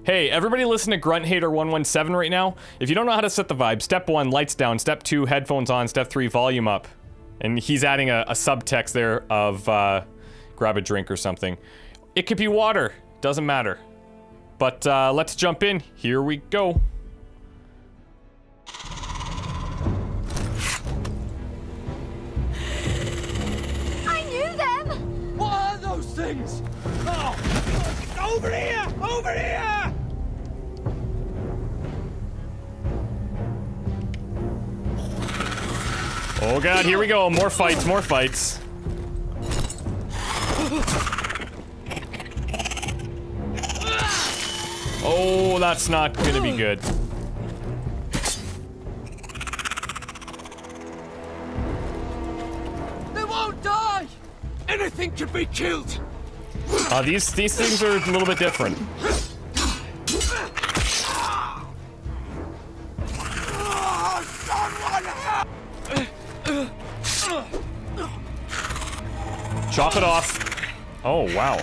Hey, everybody listen to Grunt Hater 117 right now. If you don't know how to set the vibe, step 1, lights down. Step 2, headphones on. Step 3, volume up. And he's adding a subtext there of grab a drink or something. It could be water. Doesn't matter. But let's jump in. Here we go. I knew them! What are those things? Oh, over here! Over here! Oh god, here we go. More fights, more fights. Oh, that's not gonna be good. They won't die! Anything can be killed! These things are a little bit different. Chop it off. Oh, wow.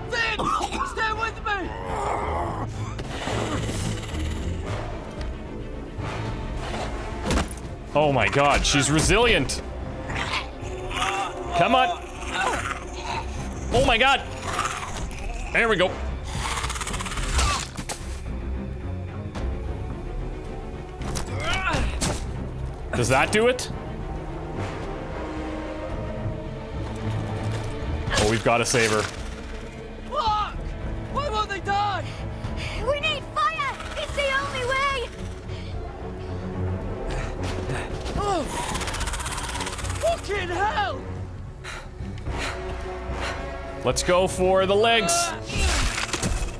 Finn! Stay with me! Oh my god, she's resilient. Come on. Oh my god. There we go. Does that do it? Oh, we've got to save her. Fuck! Why won't they die? We need fire! It's the only way! Oh! Fucking hell! Let's go for the legs.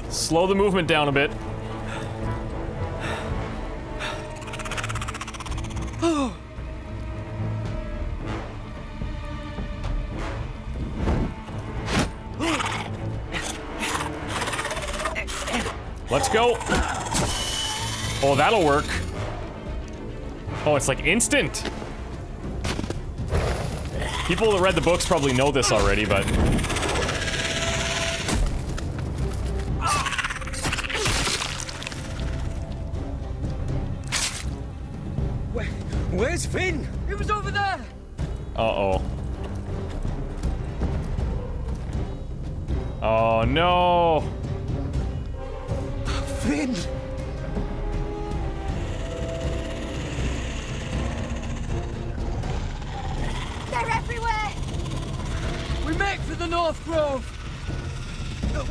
Slow the movement down a bit. Let's go. Oh, that'll work. Oh, it's like instant. People that read the books probably know this already, but... Where's Finn? He was over there! Uh-oh. Oh, no! Finn! They're everywhere! We make for the North Grove!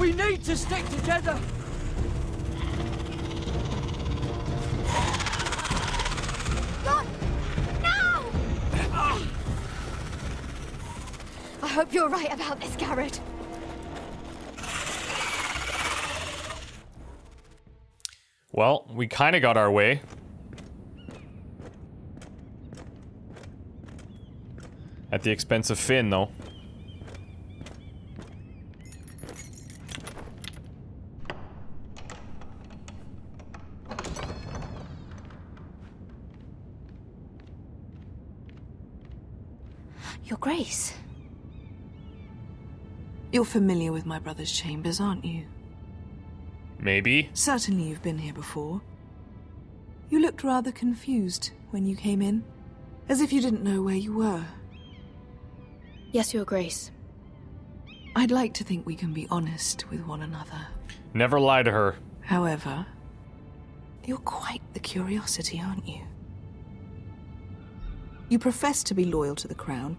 We need to stick together! God! No! I hope you're right about this, Garrett. Well, we kind of got our way. At the expense of Finn, though. Your Grace. You're familiar with my brother's chambers, aren't you? Maybe. Certainly you've been here before. You looked rather confused when you came in, as if you didn't know where you were. Yes, Your Grace. I'd like to think we can be honest with one another. Never lie to her. However, you're quite the curiosity, aren't you? You profess to be loyal to the crown,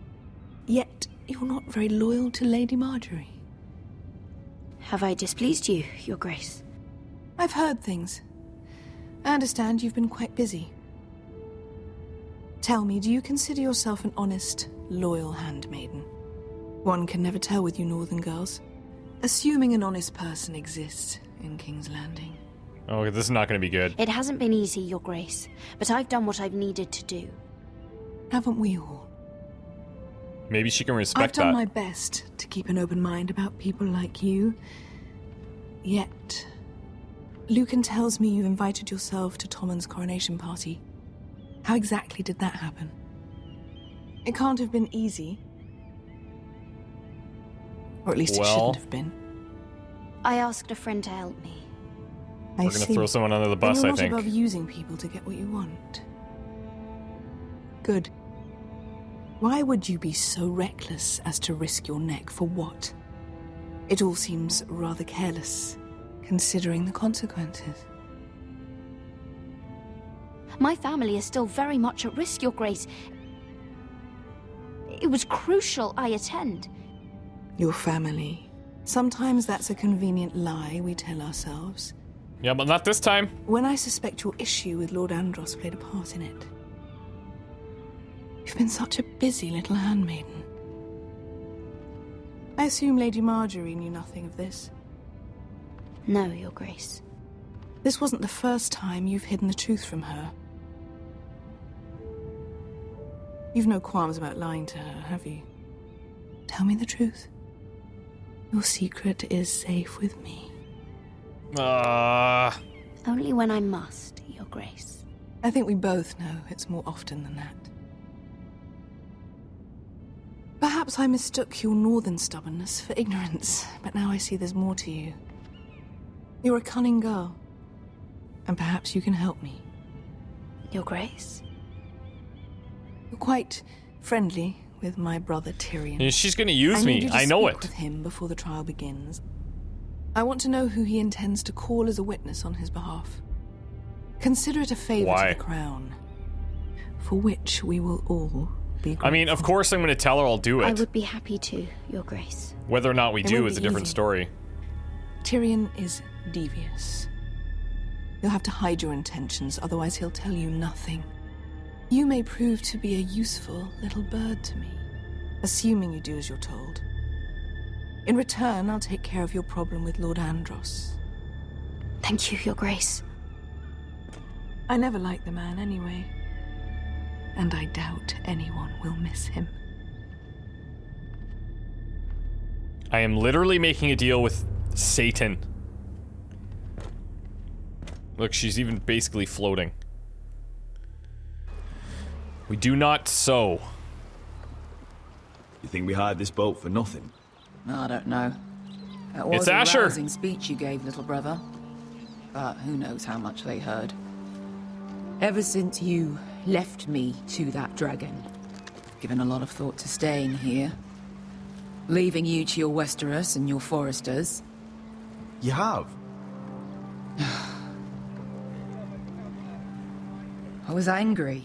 yet you're not very loyal to Lady Marjorie. Have I displeased you, Your Grace? I've heard things. I understand you've been quite busy. Tell me, do you consider yourself an honest, loyal handmaiden? One can never tell with you northern girls. Assuming an honest person exists in King's Landing. Oh, this is not going to be good. It hasn't been easy, Your Grace, but I've done what I've needed to do. Haven't we all? Maybe she can respect I've done that. my best to keep an open mind about people like you. Yet, Lucan tells me you invited yourself to Tommen's coronation party. How exactly did that happen? It can't have been easy. Or at least it shouldn't have been. I asked a friend to help me. We're gonna throw someone under the bus, then I think. you're not above using people to get what you want. Good. Why would you be so reckless as to risk your neck for what? It all seems rather careless, considering the consequences. My family is still very much at risk, Your Grace. It was crucial I attend. Your family. Sometimes that's a convenient lie we tell ourselves. Yeah, but not this time. When I suspect your issue with Lord Andros played a part in it. You've been such a busy little handmaiden. I assume Lady Marjorie knew nothing of this. No, Your Grace. This wasn't the first time you've hidden the truth from her. You've no qualms about lying to her, have you? Tell me the truth. Your secret is safe with me. Only when I must, Your Grace. I think we both know it's more often than that. Perhaps I mistook your northern stubbornness for ignorance, but now I see there's more to you. You're a cunning girl, and perhaps you can help me. Your Grace? You're quite friendly with my brother Tyrion. She's gonna use me. I know it. With him before the trial begins. I want to know who he intends to call as a witness on his behalf. Consider it a favor to the crown, for which we will all be grateful. I mean, of course I'm gonna tell her I'll do it. I would be happy to, Your Grace. Whether or not we do is a different story. Tyrion is devious. You'll have to hide your intentions, otherwise he'll tell you nothing. You may prove to be a useful little bird to me, assuming you do as you're told. In return, I'll take care of your problem with Lord Andros. Thank you, Your Grace. I never liked the man anyway, and I doubt anyone will miss him. I am literally making a deal with Satan. Look, she's even basically floating. We do not sow. You think we hired this boat for nothing? I don't know. That was a rousing speech you gave, little brother. But who knows how much they heard. Ever since you left me to that dragon, I've given a lot of thought to staying here. Leaving you to your Westeros and your Foresters. You have? I was angry.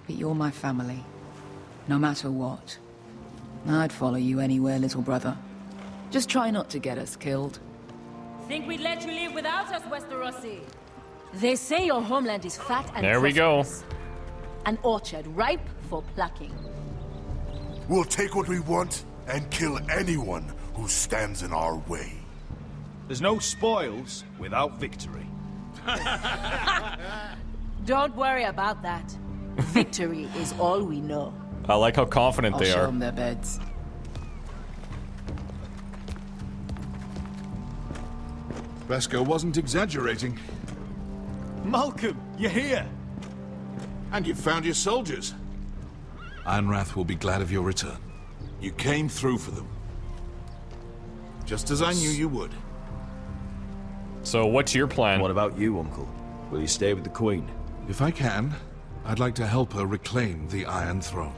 But you're my family. No matter what. I'd follow you anywhere, little brother. Just try not to get us killed. Think we'd let you live without us, Westerosi? They say your homeland is fat and there we go. An orchard ripe for plucking. We'll take what we want and kill anyone who stands in our way. There's no spoils without victory. Don't worry about that. Victory is all we know. I like how confident they I'll show are. them their beds. Beskar wasn't exaggerating. Malcolm, you're here! And you found your soldiers. Ironrath will be glad of your return. You came through for them. Just as I knew you would. So what's your plan? What about you, Uncle? Will you stay with the Queen? If I can, I'd like to help her reclaim the Iron Throne.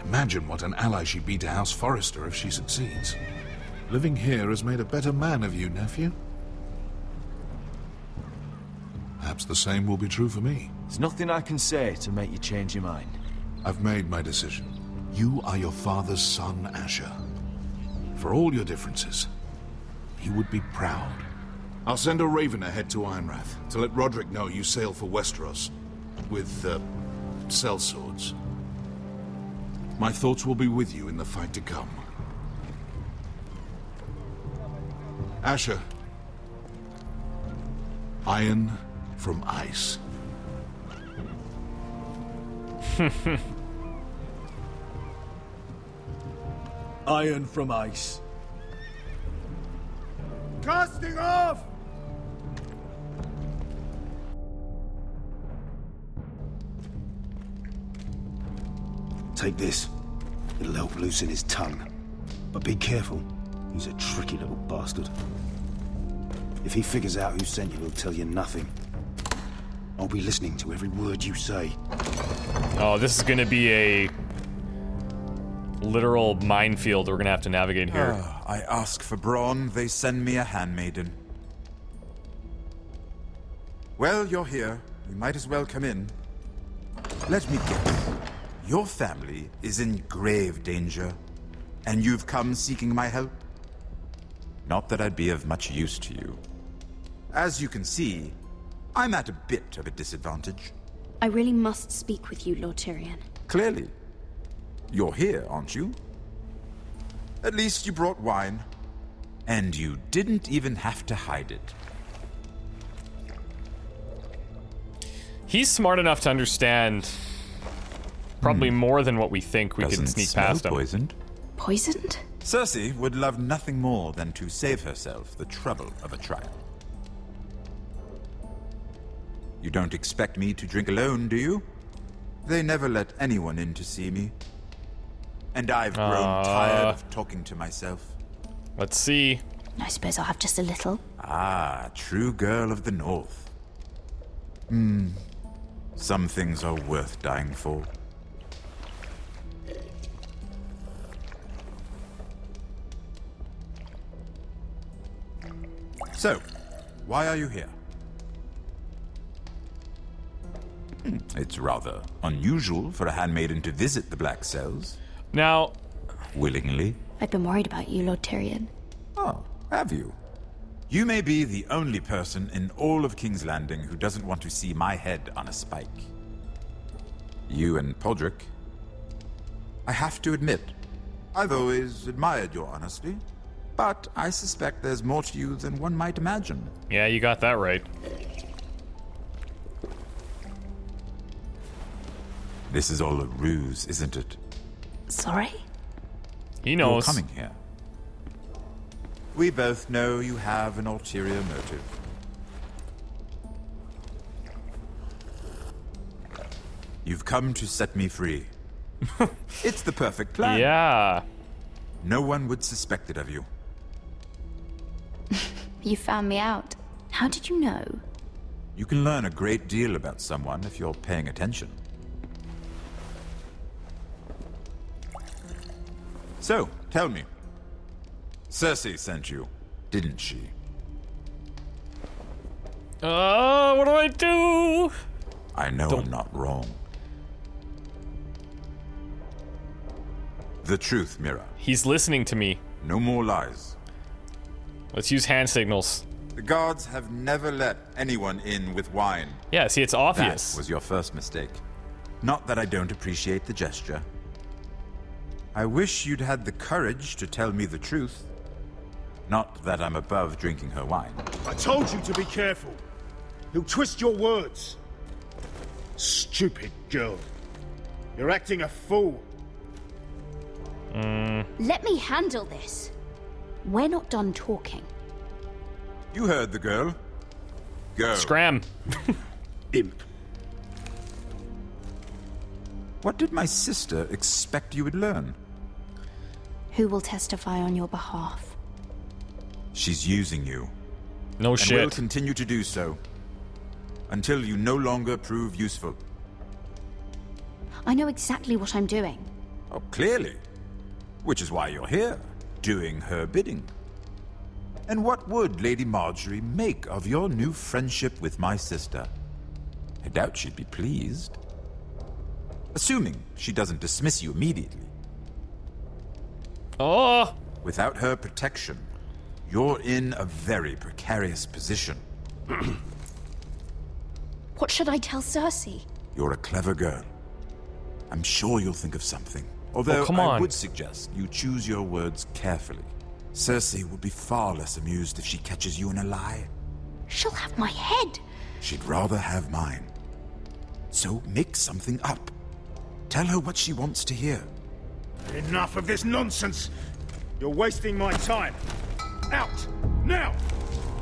Imagine what an ally she'd be to House Forrester if she succeeds. Living here has made a better man of you, nephew. Perhaps the same will be true for me. There's nothing I can say to make you change your mind. I've made my decision. You are your father's son, Asher. For all your differences, he would be proud. I'll send a raven ahead to Ironrath to let Roderick know you sail for Westeros with, sellswords. My thoughts will be with you in the fight to come. Asher. Iron from ice. Iron from ice. Casting off! Take this. It'll help loosen his tongue. But be careful. He's a tricky little bastard. If he figures out who sent you, he'll tell you nothing. I'll be listening to every word you say. Oh, this is gonna be a literal minefield we're gonna have to navigate here. I ask for brawn, they send me a handmaiden. Well, you're here. You might as well come in. Let me guess. Your family is in grave danger, and you've come seeking my help? Not that I'd be of much use to you. As you can see, I'm at a bit of a disadvantage. I really must speak with you, Lord Tyrion. Clearly. You're here, aren't you? At least you brought wine. And you didn't even have to hide it. He's smart enough to understand probably more than what we think we can sneak past him. Poisoned? Poisoned? Cersei would love nothing more than to save herself the trouble of a trial. You don't expect me to drink alone, do you? They never let anyone in to see me. And I've grown tired of talking to myself. Let's see. I suppose I'll have just a little. Ah, true girl of the North. Some things are worth dying for. So, why are you here? It's rather unusual for a handmaiden to visit the Black Cells. Now... Willingly. I've been worried about you, Lord Tyrion. Oh, have you? You may be the only person in all of King's Landing who doesn't want to see my head on a spike. You and Podrick. I have to admit, I've always admired your honesty, but I suspect there's more to you than one might imagine. Yeah, you got that right. This is all a ruse, isn't it? Sorry? He knows. You're coming here. We both know you have an ulterior motive. You've come to set me free. It's the perfect plan. Yeah. No one would suspect it of you. You found me out. How did you know? You can learn a great deal about someone if you're paying attention. So, tell me. Cersei sent you, didn't she? What do I do? I know I'm not wrong. The truth, Mira. He's listening to me. No more lies. Let's use hand signals. The guards have never let anyone in with wine. Yeah, see, it's obvious. That was your first mistake. Not that I don't appreciate the gesture. I wish you'd had the courage to tell me the truth. Not that I'm above drinking her wine. I told you to be careful. He'll twist your words. Stupid girl. You're acting a fool. Let me handle this. We're not done talking. You heard the girl. Go. Scram. Imp. What did my sister expect you would learn? Who will testify on your behalf? She's using you. No and shit. will continue to do so. Until you no longer prove useful. I know exactly what I'm doing. Oh, clearly. Which is why you're here, doing her bidding. And what would Lady Marjorie make of your new friendship with my sister? I doubt she'd be pleased. Assuming she doesn't dismiss you immediately. Oh! Without her protection, you're in a very precarious position. What should I tell Cersei? You're a clever girl. I'm sure you'll think of something. Although come I on. would suggest you choose your words carefully. Cersei will be far less amused if she catches you in a lie. She'll have my head. She'd rather have mine. So make something up. Tell her what she wants to hear. Enough of this nonsense. You're wasting my time. Out! Now!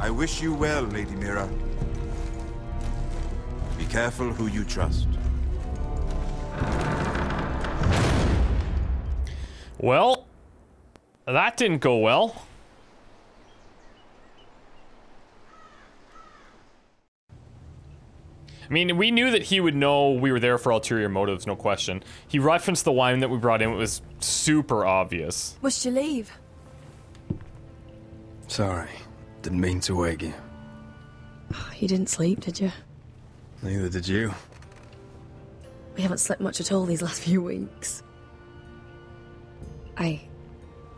I wish you well, Lady Mira. Be careful who you trust. Well, That didn't go well. I mean, we knew that he would know we were there for ulterior motives, no question. He referenced the wine that we brought in. It was super obvious. Must you leave? Sorry. Didn't mean to wake you. You didn't sleep, did you? Neither did you. We haven't slept much at all these last few weeks. I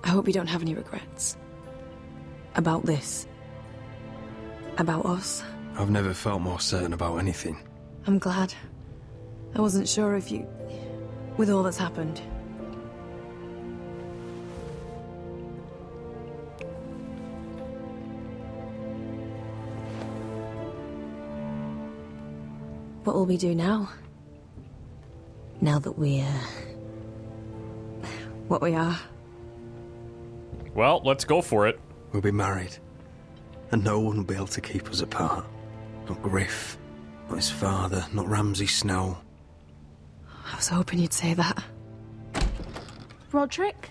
hope you don't have any regrets. About this. About us. I've never felt more certain about anything. I'm glad. I wasn't sure if you... with all that's happened. What will we do now? Now that we're... what we are. Well, let's go for it. We'll be married. And no one will be able to keep us apart. Not Griff, not his father, not Ramsay Snow. I was hoping you'd say that. Roderick?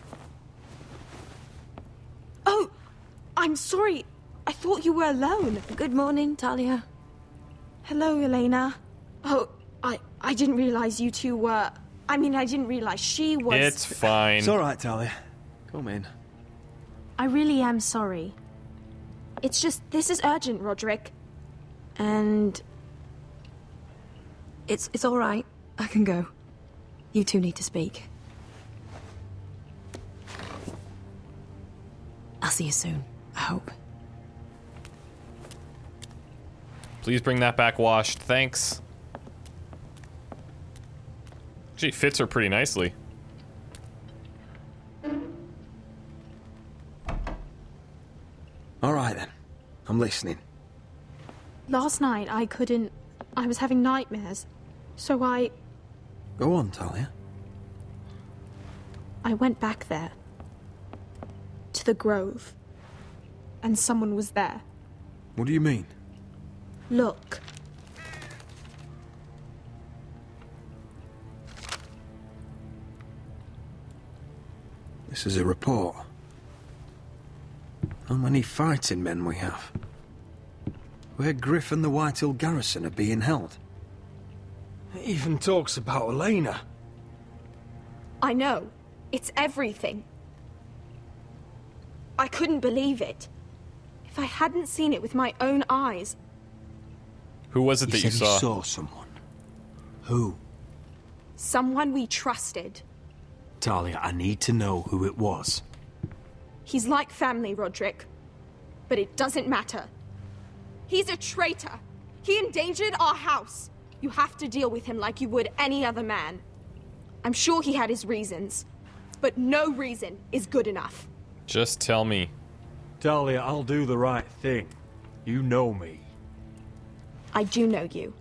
Oh, I'm sorry. I thought you were alone. Good morning, Talia. Hello, Elena. Oh, I didn't realize you two were... I mean, I didn't realize she was... It's fine. It's all right, Talia. Come in. I really am sorry. It's just, this is urgent, Roderick. And... It's all right. I can go. You two need to speak. I'll see you soon, I hope. Please bring that back washed. Thanks. Actually, fits her pretty nicely. All right, then. I'm listening. Last night, I was having nightmares. So Go on, Talia. I went back there. To the grove. And someone was there. What do you mean? Look. This is a report. How many fighting men we have? Where Griff and the Whitehill garrison are being held. It even talks about Elena. I know. It's everything. I couldn't believe it. If I hadn't seen it with my own eyes... Who was it that you saw? You saw someone. Who? Someone we trusted. Talia, I need to know who it was. He's like family, Roderick. But it doesn't matter. He's a traitor. He endangered our house. You have to deal with him like you would any other man. I'm sure he had his reasons. But no reason is good enough. Just tell me. Talia, I'll do the right thing. You know me. I do know you.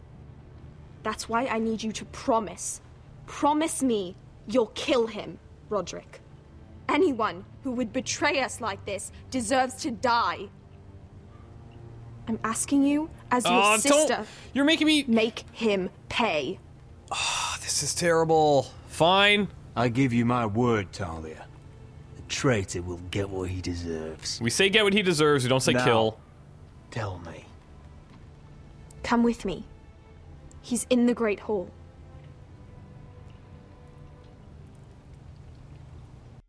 That's why I need you to promise. Promise me you'll kill him, Roderick. Anyone who would betray us like this deserves to die. I'm asking you, as your sister... You're making me... Make him pay. Oh, this is terrible. Fine. I give you my word, Talia. The traitor will get what he deserves. We say get what he deserves, we don't say now, kill. Tell me. Come with me. He's in the Great Hall.